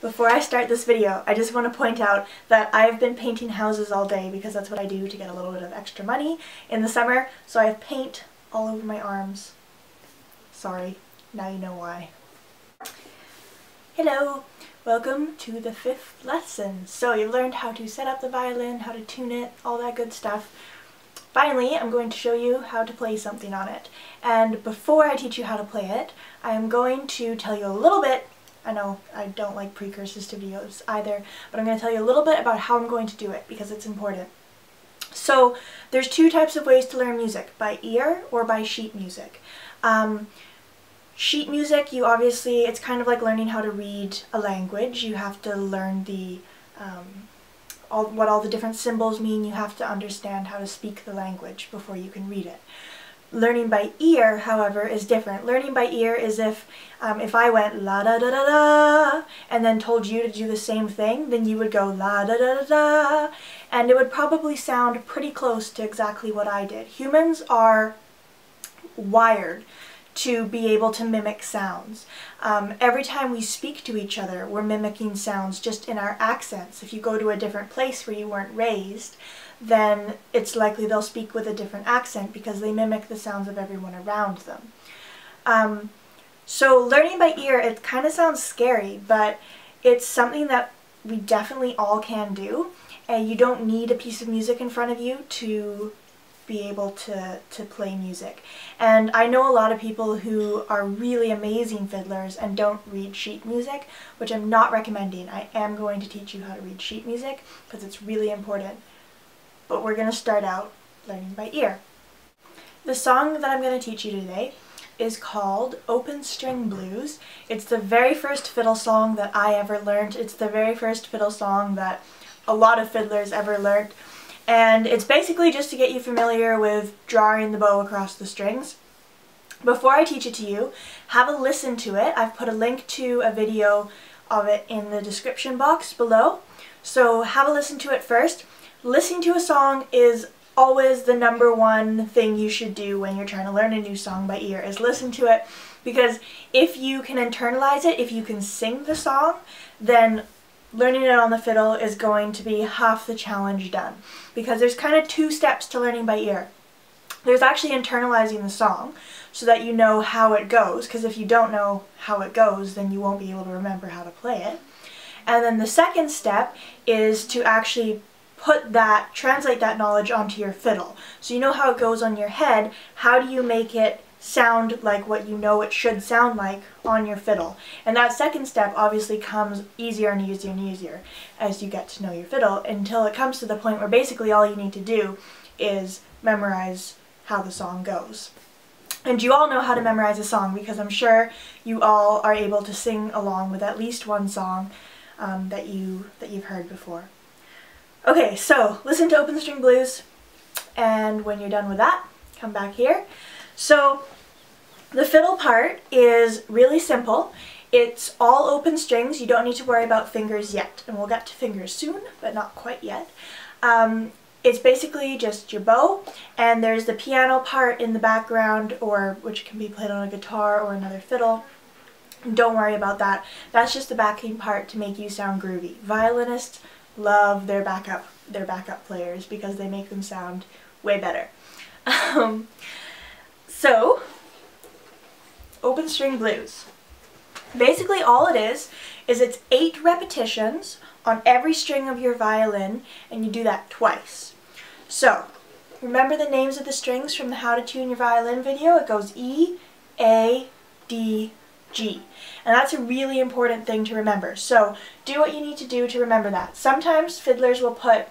Before I start this video, I just want to point out that I've been painting houses all day because that's what I do to get a little bit of extra money in the summer, so I have paint all over my arms. Sorry, now you know why. Hello! Welcome to the 5th lesson. So you've learned how to set up the violin, how to tune it, all that good stuff. Finally, I'm going to show you how to play something on it. And before I teach you how to play it, I am going to tell you a little bit. I know I don't like precursors to videos either, but I'm going to tell you a little bit about how I'm going to do it because it's important. So there's two types of ways to learn music, by ear or by sheet music. Sheet music, it's kind of like learning how to read a language. You have to learn what all the different symbols mean. You have to understand how to speak the language before you can read it. Learning by ear, however, is different. Learning by ear is if I went la da da da da and then told you to do the same thing, then you would go la da da da da, and it would probably sound pretty close to exactly what I did. Humans are wired to be able to mimic sounds. Every time we speak to each other, we're mimicking sounds just in our accents. If you go to a different place where you weren't raised, then it's likely they'll speak with a different accent because they mimic the sounds of everyone around them. So learning by ear, it kind of sounds scary, but it's something that we definitely all can do, and you don't need a piece of music in front of you to be able to play music. And I know a lot of people who are really amazing fiddlers and don't read sheet music, which I'm not recommending. I am going to teach you how to read sheet music because it's really important. But we're going to start out learning by ear. The song that I'm going to teach you today is called Open String Blues. It's the very first fiddle song that I ever learned. It's the very first fiddle song that a lot of fiddlers ever learned. And it's basically just to get you familiar with drawing the bow across the strings. Before I teach it to you, have a listen to it. I've put a link to a video of it in the description box below. So have a listen to it first. Listening to a song is always the #1 thing you should do when you're trying to learn a new song by ear, is listen to it, because if you can internalize it, if you can sing the song, then learning it on the fiddle is going to be half the challenge done. Because there's kind of 2 steps to learning by ear. There's actually internalizing the song so that you know how it goes, because if you don't know how it goes, then you won't be able to remember how to play it. And then the second step is to actually translate that knowledge onto your fiddle. So you know how it goes on your head, how do you make it sound like what you know it should sound like on your fiddle? And that second step obviously comes easier and easier and easier as you get to know your fiddle, until it comes to the point where basically all you need to do is memorize how the song goes. And you all know how to memorize a song because I'm sure you all are able to sing along with at least one song that you've heard before. Okay, so listen to Open String Blues, and when you're done with that, come back here. So the fiddle part is really simple. It's all open strings. You don't need to worry about fingers yet, and we'll get to fingers soon, but not quite yet. It's basically just your bow, and there's the piano part in the background, which can be played on a guitar or another fiddle. Don't worry about that. That's just the backing part to make you sound groovy. Violinists love their backup players because they make them sound way better. So, Open String Blues. Basically all it is it's 8 repetitions on every string of your violin, and you do that twice. So, remember the names of the strings from the How to Tune Your Violin video? It goes E, A, D, G. And that's a really important thing to remember. So do what you need to do to remember that. Sometimes fiddlers will put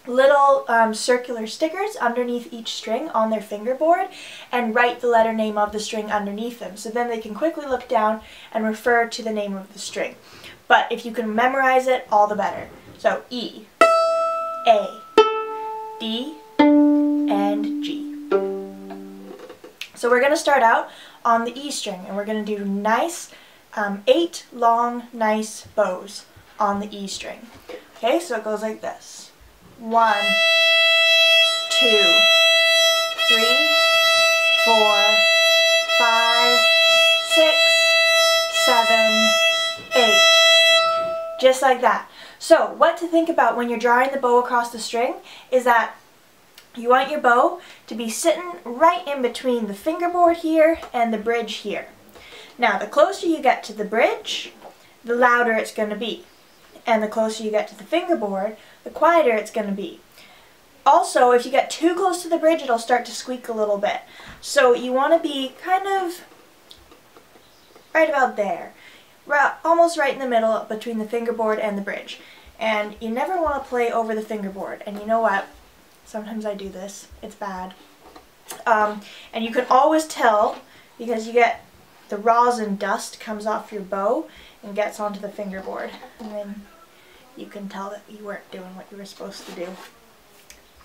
little circular stickers underneath each string on their fingerboard and write the letter name of the string underneath them. So then they can quickly look down and refer to the name of the string. But if you can memorize it, all the better. So E, A, D, and G. So we're going to start out on the E string, and we're going to do nice 8 long, nice bows on the E string. Okay, so it goes like this. 1, 2, 3, 4, 5, 6, 7, 8. Just like that. So what to think about when you're drawing the bow across the string is that you want your bow to be sitting right in between the fingerboard here and the bridge here. Now the closer you get to the bridge, the louder it's going to be. And the closer you get to the fingerboard, the quieter it's going to be. Also, if you get too close to the bridge, it'll start to squeak a little bit. So you want to be kind of right about there. Almost right in the middle between the fingerboard and the bridge. And you never want to play over the fingerboard. And you know what? Sometimes I do this. It's bad. And you can always tell because you get the rosin dust comes off your bow and gets onto the fingerboard. And then you can tell that you weren't doing what you were supposed to do.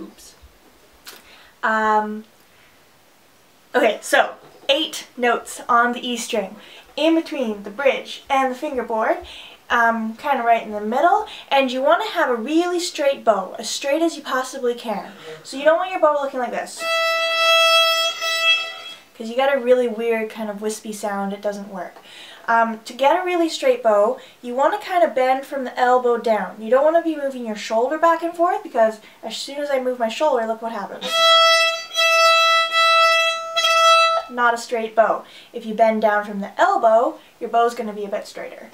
Oops. Okay, so 8 notes on the E string. In between the bridge and the fingerboard, kind of right in the middle, and you want to have a really straight bow, as straight as you possibly can. So you don't want your bow looking like this, because you get a really weird kind of wispy sound. It doesn't work. To get a really straight bow, you want to kind of bend from the elbow down. You don't want to be moving your shoulder back and forth, because as soon as I move my shoulder, look what happens. Not a straight bow. If you bend down from the elbow, your bow's going to be a bit straighter.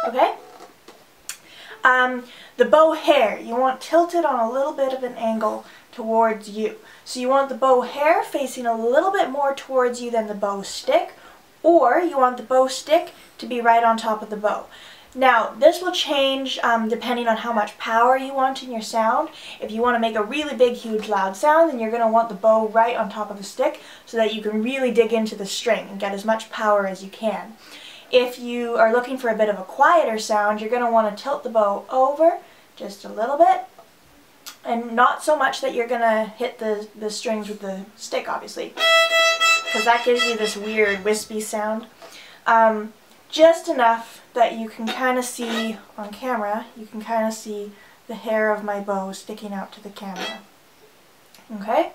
Okay? The bow hair, you want tilted on a little bit of an angle towards you. So you want the bow hair facing a little bit more towards you than the bow stick, or you want the bow stick to be right on top of the bow. Now, this will change depending on how much power you want in your sound. If you want to make a really big, huge, loud sound, then you're going to want the bow right on top of the stick so that you can really dig into the string and get as much power as you can. If you are looking for a bit of a quieter sound, you're going to want to tilt the bow over just a little bit, and not so much that you're going to hit the strings with the stick, obviously, because that gives you this weird wispy sound. Just enough that you can kind of see on camera, you can kind of see the hair of my bow sticking out to the camera. Okay?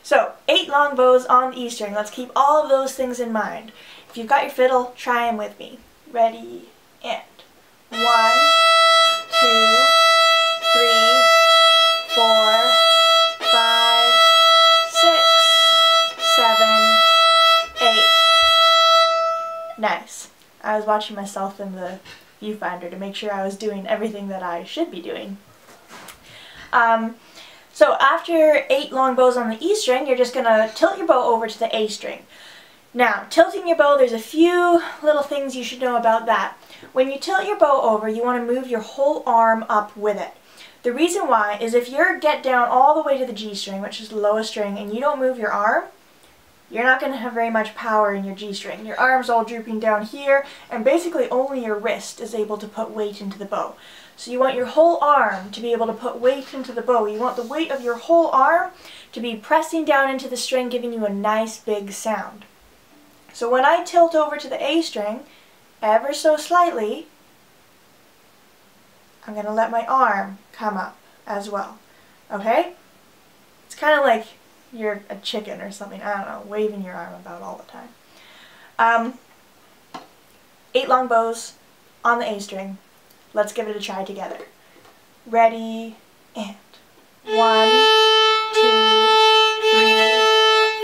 So, 8 long bows on the E string. Let's keep all of those things in mind. If you've got your fiddle, try them with me. Ready, and 1, 2, 3, 4, 5, 6, 7, 8. Nice. I was watching myself in the viewfinder to make sure I was doing everything that I should be doing. So after 8 long bows on the E string, you're just going to tilt your bow over to the A string. Now, tilting your bow, there's a few little things you should know about that. When you tilt your bow over, you want to move your whole arm up with it. The reason why is if you get down all the way to the G string, which is the lowest string, and you don't move your arm, you're not going to have very much power in your G string. Your arm's all drooping down here, and basically only your wrist is able to put weight into the bow. So you want your whole arm to be able to put weight into the bow. You want the weight of your whole arm to be pressing down into the string, giving you a nice big sound. So when I tilt over to the A string, ever so slightly, I'm going to let my arm come up as well. Okay? It's kind of like you're a chicken or something, I don't know, waving your arm about all the time. 8 long bows on the A string. Let's give it a try together. Ready, and 1, 2, 3,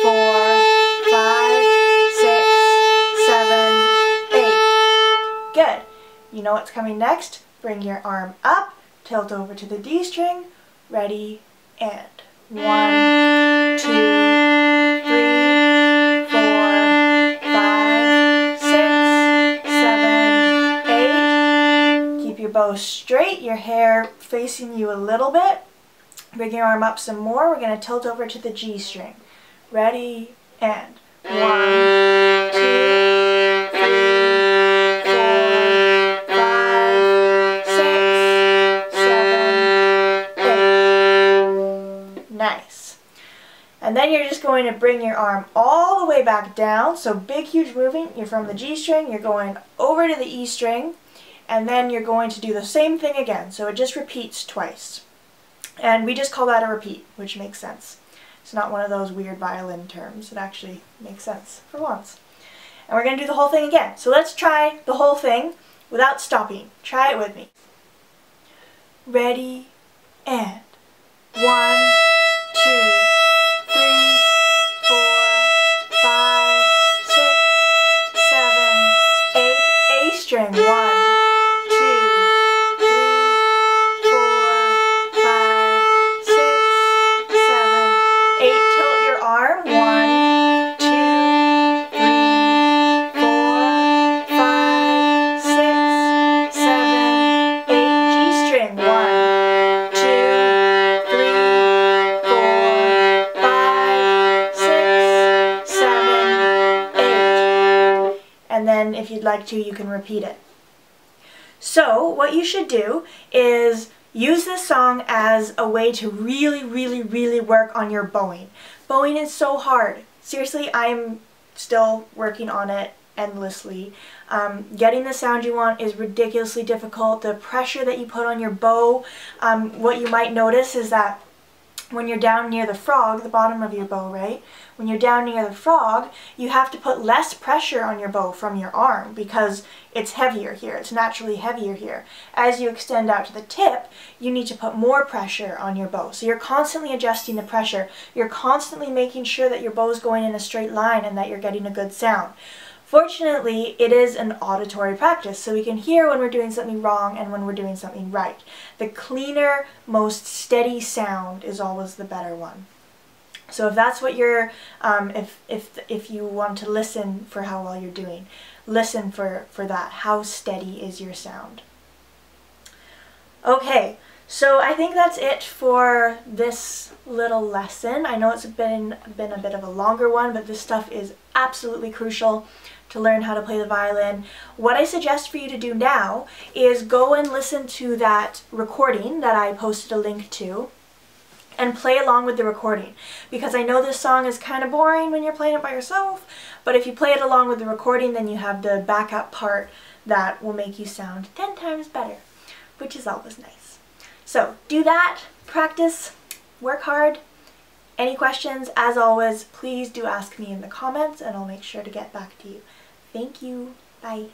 4, 5, 6, 7, 8. Good. You know what's coming next? Bring your arm up, tilt over to the D string. Ready, and 1, 2, 3, 4, 5, 6, 7, 8. Keep your bow straight, your hair facing you a little bit. Bring your arm up some more. We're going to tilt over to the G string. Ready, and 1, 2, 3, 4, 5, 6, 7, 8. Nice. And then you're just going to bring your arm all the way back down. So big, huge moving. You're from the G string, you're going over to the E string, and then you're going to do the same thing again. So it just repeats twice. And we just call that a repeat, which makes sense. It's not one of those weird violin terms. It actually makes sense for once. And we're going to do the whole thing again. So let's try the whole thing without stopping. Try it with me. Ready, and 1, 2, 3, 4, 5, 6, 7, 8. A string. 1, 2, 3, 4, 5, 6, 7, 8. Tilt your arm. 1, 2, 3, 4, 5, 6, 7, 8. G string. 1, 2, 3, 4, 5, 6, 7, 8. And then if you'd like to, you can repeat it. So what you should do is use this song as a way to really work on your bowing. Bowing is so hard. Seriously, I'm still working on it endlessly. Getting the sound you want is ridiculously difficult. The pressure that you put on your bow, what you might notice is that when you're down near the frog, the bottom of your bow, right? When you're down near the frog, you have to put less pressure on your bow from your arm because it's heavier here. It's naturally heavier here. As you extend out to the tip, you need to put more pressure on your bow. So you're constantly adjusting the pressure. You're constantly making sure that your bow is going in a straight line and that you're getting a good sound. Fortunately, it is an auditory practice, so we can hear when we're doing something wrong and when we're doing something right. The cleaner, most steady sound is always the better one. So if that's what you're, if you want to listen for how well you're doing, listen for that. How steady is your sound? Okay, so I think that's it for this little lesson. I know it's been a bit of a longer one, but this stuff is absolutely crucial to learn how to play the violin. What I suggest for you to do now is go and listen to that recording that I posted a link to and play along with the recording, because I know this song is kind of boring when you're playing it by yourself, but if you play it along with the recording, then you have the backup part that will make you sound 10 times better, which is always nice. So do that, practice, work hard. Any questions, as always, please do ask me in the comments and I'll make sure to get back to you. Thank you. Bye.